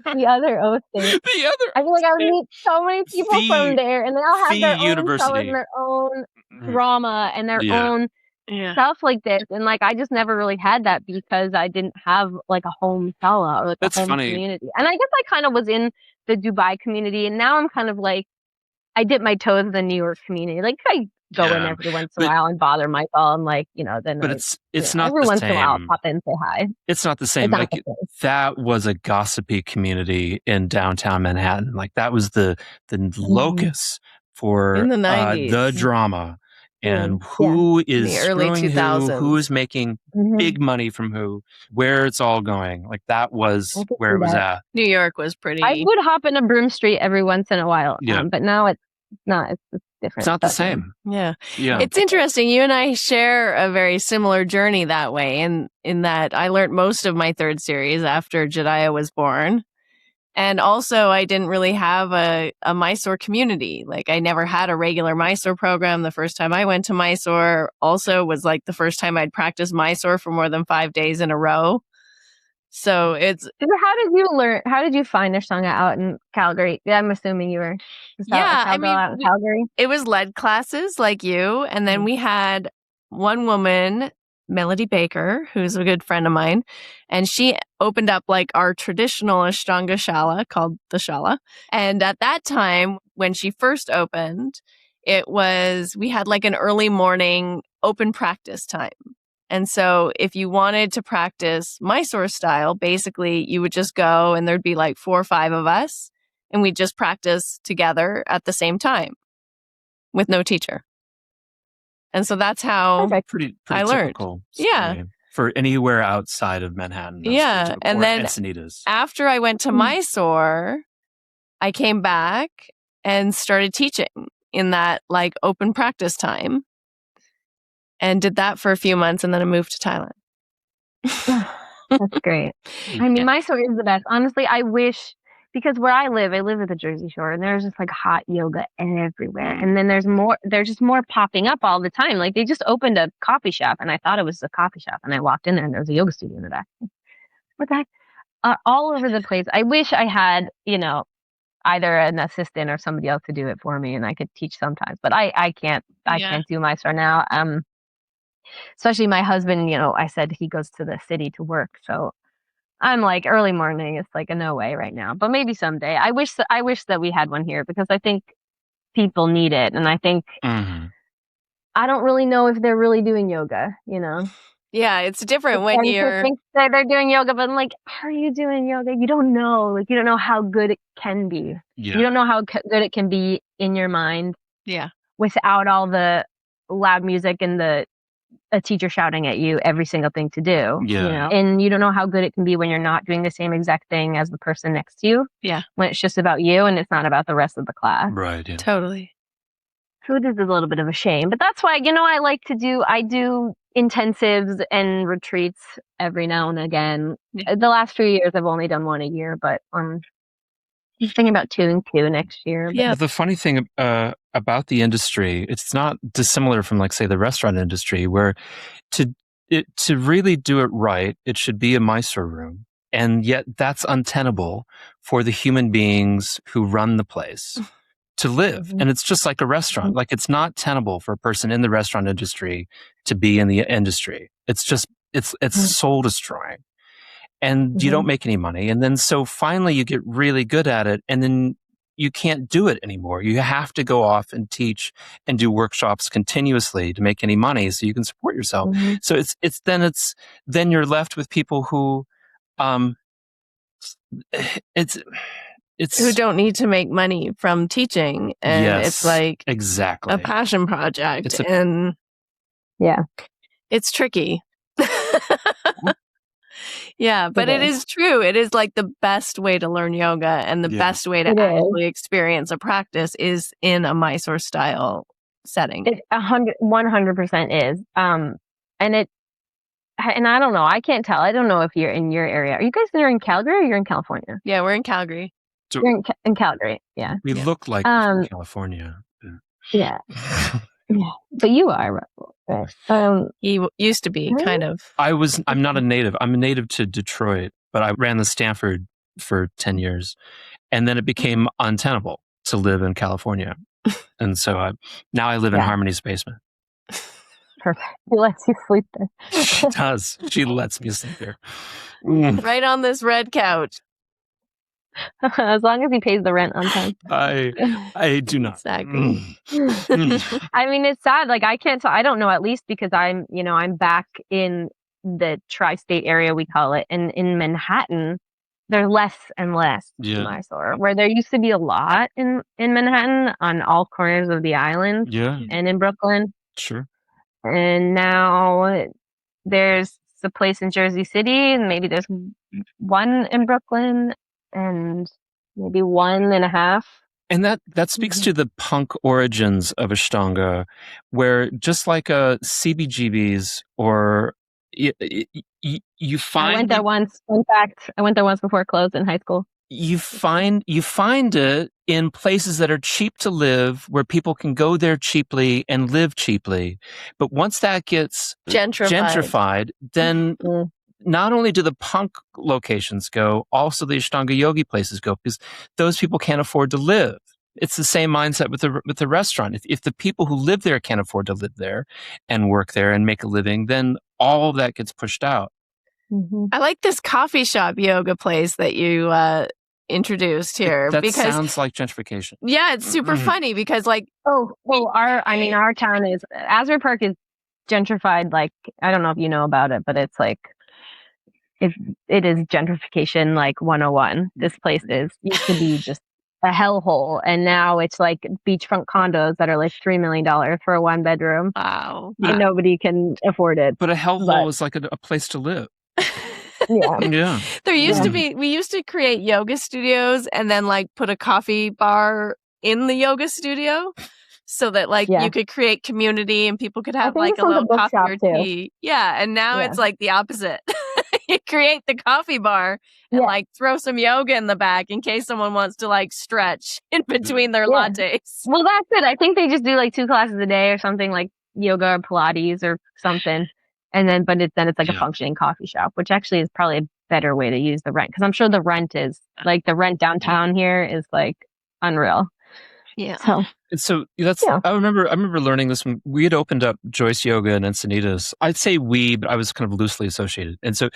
The other O state. I feel like I would meet so many people from there, and they all have their own colors and their own drama and their own stuff like this. And like, I just never really had that because I didn't have like a home shala or like That's a home funny. community. And I guess I kind of was in the Dubai community, and now I'm kind of like, I dip my toes in the New York community. Like I go in every once in a while and bother Michael, and like, then but it's not every the once same. in a while I'll pop in and say hi. It's not the same. Like that was a gossipy community in downtown Manhattan. Like that was the locus for in the 90s. The drama and who is screwing who is making big money from who, where it's all going. Like that was where it was at. New York was pretty. I would hop in a Broom Street every once in a while, but now it's not. It's different. It's not the same. Yeah. It's interesting. You and I share a very similar journey that way, in that I learned most of my third series after Jediah was born. And also, I didn't really have a Mysore community. Like, I never had a regular Mysore program. The first time I went to Mysore also was like the first time I'd practiced Mysore for more than 5 days in a row. So it's... How did you find Ashtanga out in Calgary? Yeah, I'm assuming you were out in Calgary. It was led classes like you. And then we had one woman, Melody Baker, who's a good friend of mine, and she opened up like our traditional Ashtanga shala called the shala. And at that time, when she first opened, we had like an early morning open practice time. And so if you wanted to practice Mysore style, basically you would just go and there'd be like 4 or 5 of us and we'd just practice together at the same time with no teacher. And so that's how pretty I learned. For anywhere outside of Manhattan. And then after I went to Mysore, I came back and started teaching in that like open practice time. And did that for a few months, and then I moved to Thailand. That's great. I mean, Mysore is the best. Honestly, I wish, because where I live at the Jersey Shore, and there's just like hot yoga everywhere. And then there's just more popping up all the time. Like they just opened a coffee shop, and I thought it was a coffee shop, and I walked in there, and there was a yoga studio in the back. What the heck? All over the place. I wish I had, either an assistant or somebody else to do it for me, and I could teach sometimes. But I can't. I can't do Mysore now. Especially my husband, I said he goes to the city to work. So I'm like early morning. It's like a no way right now, but maybe someday. I wish that we had one here because I think people need it. And I think, I don't really know if they're really doing yoga, Yeah, it's different when you're... think that they're doing yoga, but I'm like, are you doing yoga? You don't know. Like, you don't know how good it can be. Yeah. You don't know how good it can be in your mind. Yeah. Without all the loud music and a teacher shouting at you every single thing to do. Yeah. And you don't know how good it can be when you're not doing the same exact thing as the person next to you. Yeah. When it's just about you and it's not about the rest of the class. Right. Yeah. Totally. So it is a little bit of a shame, but that's why, I do intensives and retreats every now and again. Yeah. The last few years, I've only done one a year, but I'm thinking about 2 and 2 next year. But. Yeah. The funny thing about the industry, it's not dissimilar from, like, say, the restaurant industry, where to really do it right, it should be a Mysore room. And yet that's untenable for the human beings who run the place to live. And it's just like a restaurant. Like, it's not tenable for a person in the restaurant industry to be in the industry. It's just, it's soul destroying. And you don't make any money. And then so finally you get really good at it, and then you can't do it anymore. You have to go off and teach and do workshops continuously to make any money so you can support yourself. So then you're left with people who who don't need to make money from teaching, and it's like exactly a passion project. It's tricky. Yeah, but it is true. It is like the best way to learn yoga, and the best way to actually experience a practice is in a Mysore style setting. It 100% is. And I don't know. I can't tell. I don't know if you're in your area. Are you guys in Calgary or you're in California? Yeah, we're in Calgary. So you're in Calgary. Yeah. We look like we're in California. Yeah. Yeah, but you are, right? He used to be kind of. I'm not a native. I'm a native to Detroit, but I ran the Stanford for 10 years, and then it became untenable to live in California, and so now I live in Harmony's basement. perfect. She lets you sleep there. She does. She lets me sleep there. Right on this red couch. As long as he pays the rent on time. I do not. Exactly. I mean, it's sad. Like, I don't know, at least because I'm back in the tri-state area, we call it. And in Manhattan, there's less and less Mysore, where there used to be a lot in Manhattan on all corners of the island and in Brooklyn. Sure. And now there's a place in Jersey City, and maybe there's one in Brooklyn, and maybe 1.5. And that speaks to the punk origins of Ashtanga, where just like CBGBs or you find... I went there once. In fact, I went there once before it closed in high school. You find it in places that are cheap to live, where people can go there cheaply and live cheaply. But once that gets gentrified, then not only do the punk locations go, also the Ashtanga yogi places go, because those people can't afford to live. It's the same mindset with the restaurant. If the people who live there can't afford to live there and work there and make a living, then all of that gets pushed out. Mm-hmm. I like this coffee shop yoga place that you introduced here. That sounds like gentrification. Yeah, it's super funny because our town is, Asbury Park is gentrified. Like, I don't know if you know about it, but it's like, it is gentrification like 101. This place used to be just a hellhole, and now it's like beachfront condos that are like $3 million for a 1-bedroom. Wow. And nobody can afford it. But a hellhole is like a place to live. Yeah. There used to be, we used to create yoga studios and then like put a coffee bar in the yoga studio so that you could create community and people could have like a little coffee or tea. Yeah. And now it's like the opposite. You create the coffee bar and like throw some yoga in the back in case someone wants to like stretch in between their lattes. Well, that's it. I think they just do like 2 classes a day or something, like yoga or Pilates or something. And then, it's like a functioning coffee shop, which actually is probably a better way to use the rent. Cause I'm sure the rent is like, the rent downtown here is like unreal. Yeah. So I remember learning this when we had opened up Jois Yoga in Encinitas. I'd say but I was kind of loosely associated. And so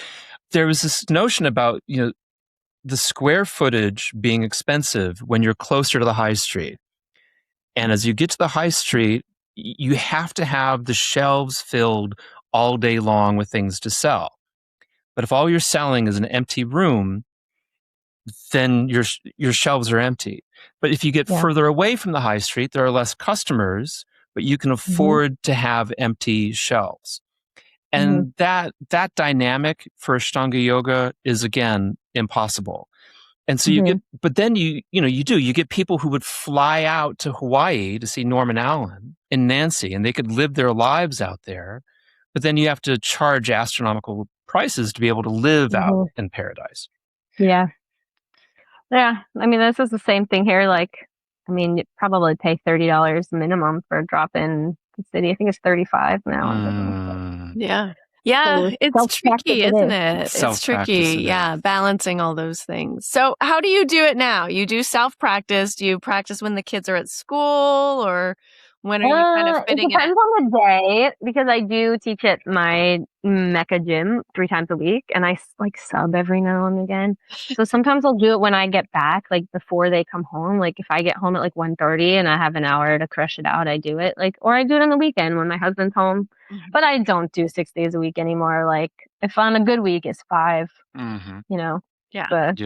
there was this notion about, the square footage being expensive when you're closer to the high street. And as you get to the high street, you have to have the shelves filled all day long with things to sell. But if all you're selling is an empty room, then your shelves are empty. But if you get further away from the high street, there are less customers, but you can afford to have empty shelves. And that dynamic for Ashtanga yoga is, again, impossible. And so you get people who would fly out to Hawaii to see Norman Allen and Nancy, and they could live their lives out there. But then you have to charge astronomical prices to be able to live out in paradise. Yeah. Yeah. I mean, this is the same thing here. Like, I mean, you probably pay $30 minimum for a drop in the city. I think it's $35 now. Yeah. Yeah, So it's tricky, isn't it? It's tricky. Yeah, balancing all those things. So how do you do it now? You do self-practice. Do you practice when the kids are at school, or when are you kind of fitting it? Depends on the day, because I do teach at my Mecca gym 3 times a week, and I like sub every now and again. So sometimes I'll do it when I get back, like before they come home. Like if I get home at like 1:30 and I have an hour to crush it out, I do it. Or I do it on the weekend when my husband's home. But I don't do 6 days a week anymore. Like if on a good week it's 5. Yeah. But,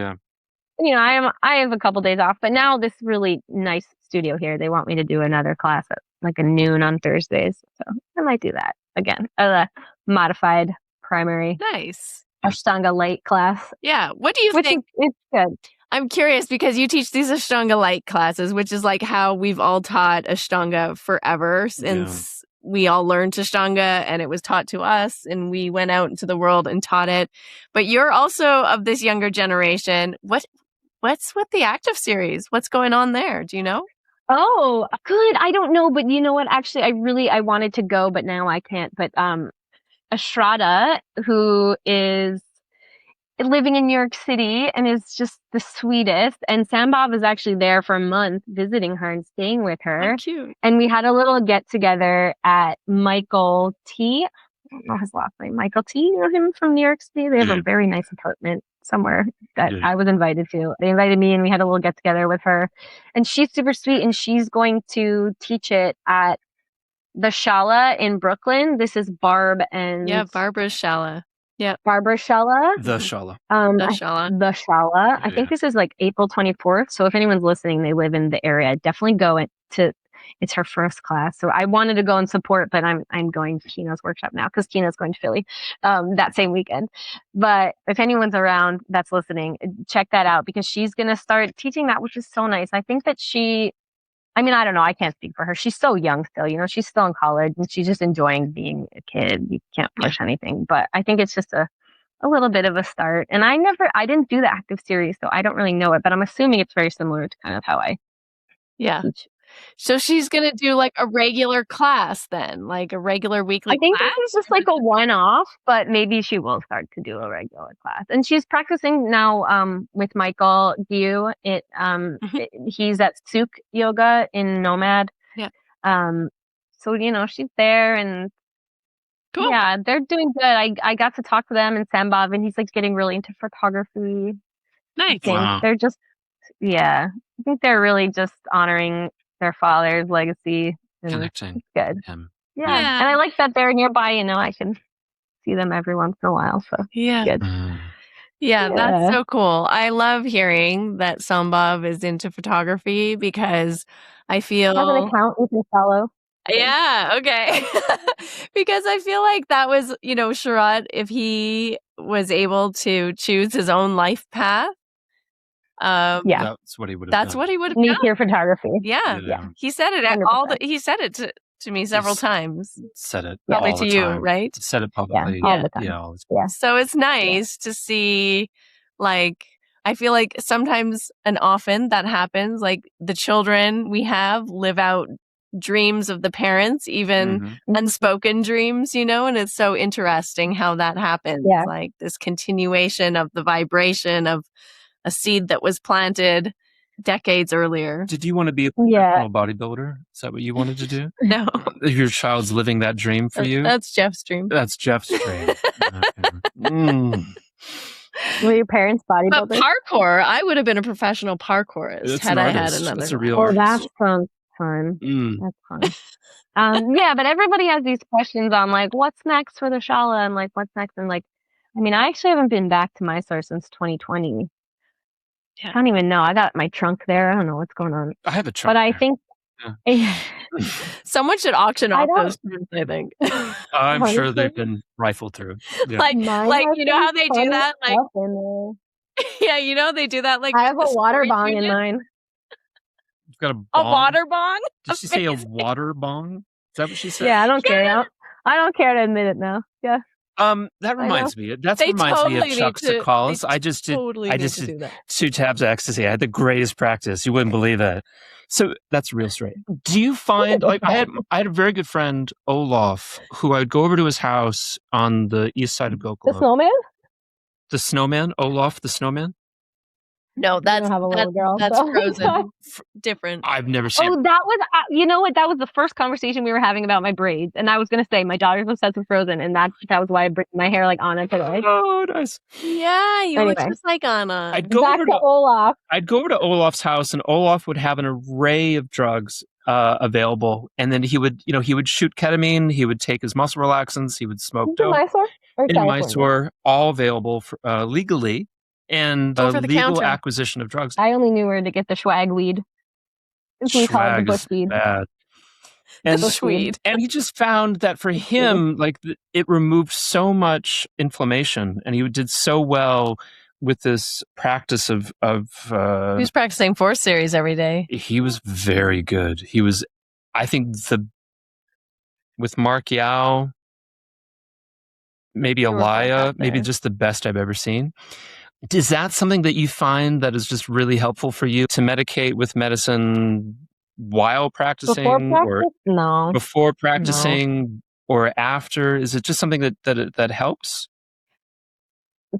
I have a couple days off. But now this really nice studio here, they want me to do another class at like a noon on Thursdays. So I might do that again. A modified primary. Nice. Ashtanga light class. Yeah. What do you think? It's good. I'm curious because you teach these Ashtanga light classes, which is like how we've all taught Ashtanga forever since we all learned Ashtanga and it was taught to us and we went out into the world and taught it. But you're also of this younger generation. What's with the active series? What's going on there? Do you know? Oh, good. I don't know, but you know what? Actually, I wanted to go, but now I can't. But Shraddha, who is living in New York City and is just the sweetest. And Sambhav is actually there for a month visiting her and staying with her. Oh, cute. And we had a little get together at Michael T. I don't know his last name. Michael T. You know him from New York City? They have a very nice apartment somewhere that I was invited to. They invited me and we had a little get together with her. And she's super sweet and she's going to teach it at the Shala in Brooklyn. This is Barb and... Yeah, Barbara's Shala. Yeah. Barbara Shala. The Shala. The Shala. The Shala. I think this is like April 24th. So if anyone's listening, they live in the area, definitely go to, it's her first class. So I wanted to go and support, but I'm going to Tina's workshop now because Tina's going to Philly that same weekend. But if anyone's around that's listening, check that out because she's going to start teaching that, which is so nice. I think that I don't know. I can't speak for her. She's so young still, she's still in college and she's just enjoying being a kid. You can't push anything, but I think it's just a little bit of a start. And I didn't do the active series, so I don't really know it, but I'm assuming it's very similar to kind of how I teach. So she's going to do like a regular class then, like a regular weekly class? I think this is just like a one-off, but maybe she will start to do a regular class. And she's practicing now with Michael Giu. He's at Suk Yoga in Nomad. Yeah. So, she's there and cool. Yeah, they're doing good. I got to talk to them and Sambhav, and he's like getting really into photography. Nice. Wow. They're just, I think they're really just honoring their father's legacy. Connecting. It's good. Him. Yeah. And I like that they're nearby, I can see them every once in a while. So good. Yeah, that's so cool. I love hearing that Sambhav is into photography because I feel... I have an account you can follow. Yeah, okay. Because I feel like that was, Sharath, if he was able to choose his own life path. That's what he would have done. That's what he would have Me done. here photography. Yeah. He said it he said it to me several times. Said it probably all to the you, time. right? Said it publicly. Yeah, all the time. Yeah. So it's nice to see, like, I feel like sometimes and often that happens, like the children we have live out dreams of the parents, even unspoken dreams, and it's so interesting how that happens. Yeah. Like this continuation of the vibration of a seed that was planted decades earlier. Did you want to be a professional bodybuilder? Is that what you wanted to do? No. Your child's living that dream for you? That's Jeff's dream. That's Jeff's dream. Were your parents bodybuilders? But parkour, I would have been a professional parkourist had I had another. That's a real artist. That sounds fun. That's fun. But everybody has these questions on like, what's next for the Shala and like, what's next? And like, I actually haven't been back to Mysore since 2020. Yeah. I don't even know. I got my trunk there. I don't know what's going on. I have a trunk But I think someone should auction off those trunks, I think. I'm sure they've been rifled through. Yeah. Like how they do that? Like, they do that. Like, I have a water bong in mine. You've got a bong? A water bong? Did she say a water bong? Is that what she said? Yeah, I don't care. I don't care to admit it now. Yeah. That reminds me. That reminds me of Chuck Sakalis. I just did 2 tabs of ecstasy. I had the greatest practice. You wouldn't believe it. So that's real straight. Do you find like I had a very good friend, Olaf, who I would go over to his house on the east side of Gokulam. The snowman? The snowman? Olaf the snowman? No, that's Frozen. Different. I've never seen. Oh, that was you know what? That was the first conversation we were having about my braids, and I was gonna say my daughter's obsessed with Frozen, and that was why I braided my hair like Anna today. Oh, nice. Yeah, you look just like Anna. I'd go over to Olaf. I'd go over to Olaf's house, and Olaf would have an array of drugs available, and then he would shoot ketamine. He would take his muscle relaxants. He would smoke dope. In Mysore, all available for, legally. And the legal acquisition of drugs. I only knew where to get the swag weed. Swag is bad. And weed. And he just found that for him, like it removed so much inflammation, and he did so well with this practice of. He was practicing 4 series every day. He was very good. He was, I think, with Mark Yao, maybe Alaya, maybe just the best I've ever seen. Is that something that you find that is just really helpful for you to medicate with medicine while practicing? No. Before practicing or after? Is it just something that helps?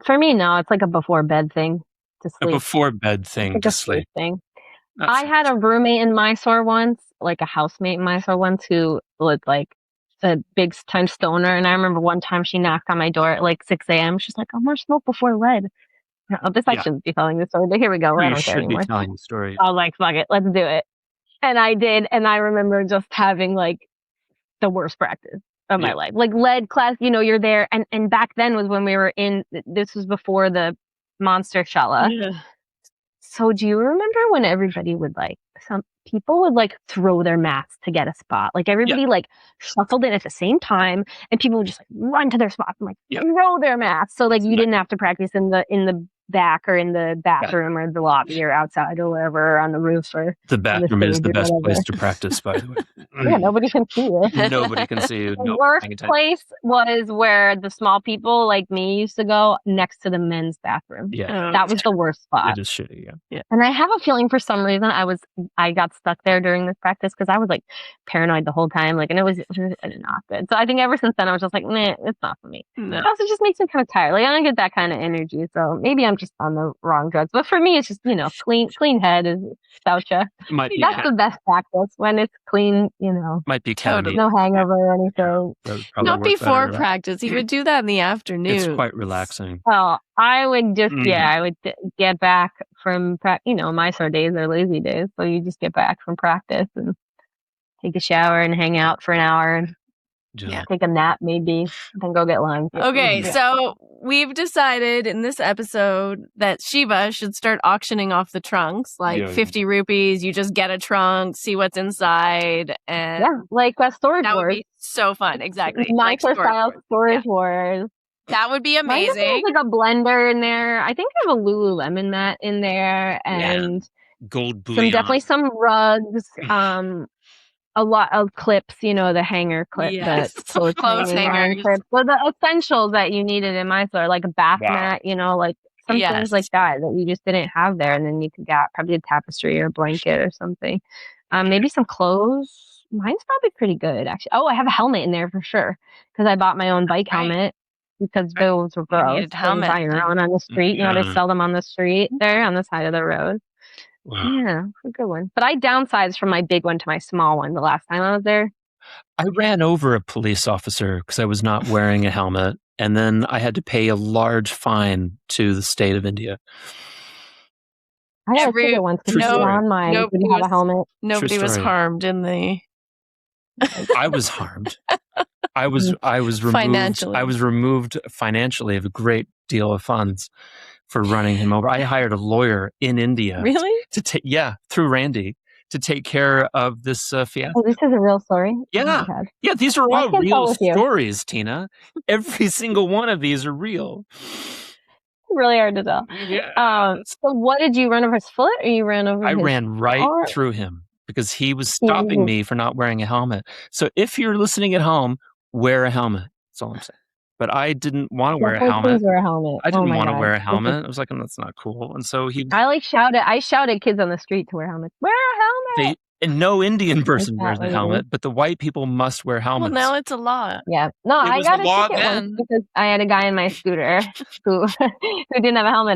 For me, no, it's like a before bed thing to sleep. A before bed thing like to a sleep thing. I had a roommate in Mysore once, like a housemate in Mysore once, who was like a big time stoner. And I remember one time she knocked on my door at like 6 a.m. She's like, "I'm gonna smoke before lead." I shouldn't be telling this story, but here we go. I don't care anymore. You should be telling the story. I was like, fuck it, let's do it. And I did. And I remember just having like the worst practice of my life. Like lead class, you're there. And back then was when we were this was before the monster shala. Yeah. So do you remember when everybody would some people would throw their mats to get a spot? Like everybody shuffled in at the same time, and people would just run to their spots and throw their mats. So you didn't have to practice in the back or in the bathroom or the lobby or outside or wherever, on the roof or the bathroom is the best place to practice, by the way. Yeah, nobody can see you. Nobody can see you. The worst place was where the small people like me used to go, next to the men's bathroom. Yeah, that was the worst spot. It is shitty. Yeah. And I have a feeling for some reason I got stuck there during this practice because I was paranoid the whole time, and it was not good. So I think ever since then I was just nah, it's not for me. No. It also just makes me kind of tired. I don't get that kind of energy. So maybe I'm just on the wrong drugs. But for me, it's just clean head is Saucha. That's the best practice, when it's clean. Might be totally no hangover or anything. Not before practice. You would do that in the afternoon. It's quite relaxing. Well, I would just I would get back from Mysore days are lazy days, so you just get back from practice and take a shower and hang out for an hour and take a nap, maybe, then go get lunch. Okay, so we've decided in this episode that Shiva should start auctioning off the trunks, 50 rupees. You just get a trunk, see what's inside, and like a storage that wars. would be so fun. Exactly, Mysore style storage wars. That would be amazing. There's a blender in there. I think I have a Lululemon mat in there, and gold bullion. Definitely some rugs. A lot of clips, the hanger clip, the clothes hangers. Clips. So the essentials that you needed in Mysore, like a bath mat, some things like that you just didn't have there, and then you could get probably a tapestry or a blanket or something. Maybe some clothes. Mine's probably pretty good, actually. Oh, I have a helmet in there for sure because I bought my own bike helmet. Because those were gross. Helmet. Buy your own on the street. They sell them on the street there on the side of the road. Wow. Yeah, a good one. But I downsized from my big one to my small one the last time I was there. I ran over a police officer because I was not wearing a helmet, and then I had to pay a large fine to the state of India. I had a ticket once because on mine didn't have a helmet. Nobody was harmed in the. I was harmed. I was removed financially. I was removed financially of a great deal of funds for running him over. I hired a lawyer in India. Really? Through Randy to take care of this fiasco. Oh, this is a real story? Yeah. Yeah, these are all real stories, Tina. Every single one of these are real. Really hard to tell. Yeah. So what did you run over his foot, or you ran over I ran right through him because he was stopping me for not wearing a helmet. So if you're listening at home, wear a helmet. That's all I'm saying. But I didn't want to wear a helmet. Wear a helmet. I didn't want to wear a helmet. I was like, that's not cool. And so I shouted kids on the street to wear helmets. Wear a helmet. And no Indian person wears a helmet, but the white people must wear helmets. Well, now it's a law. Yeah. No, I got a ticket once because I had a guy in my scooter who didn't have a helmet.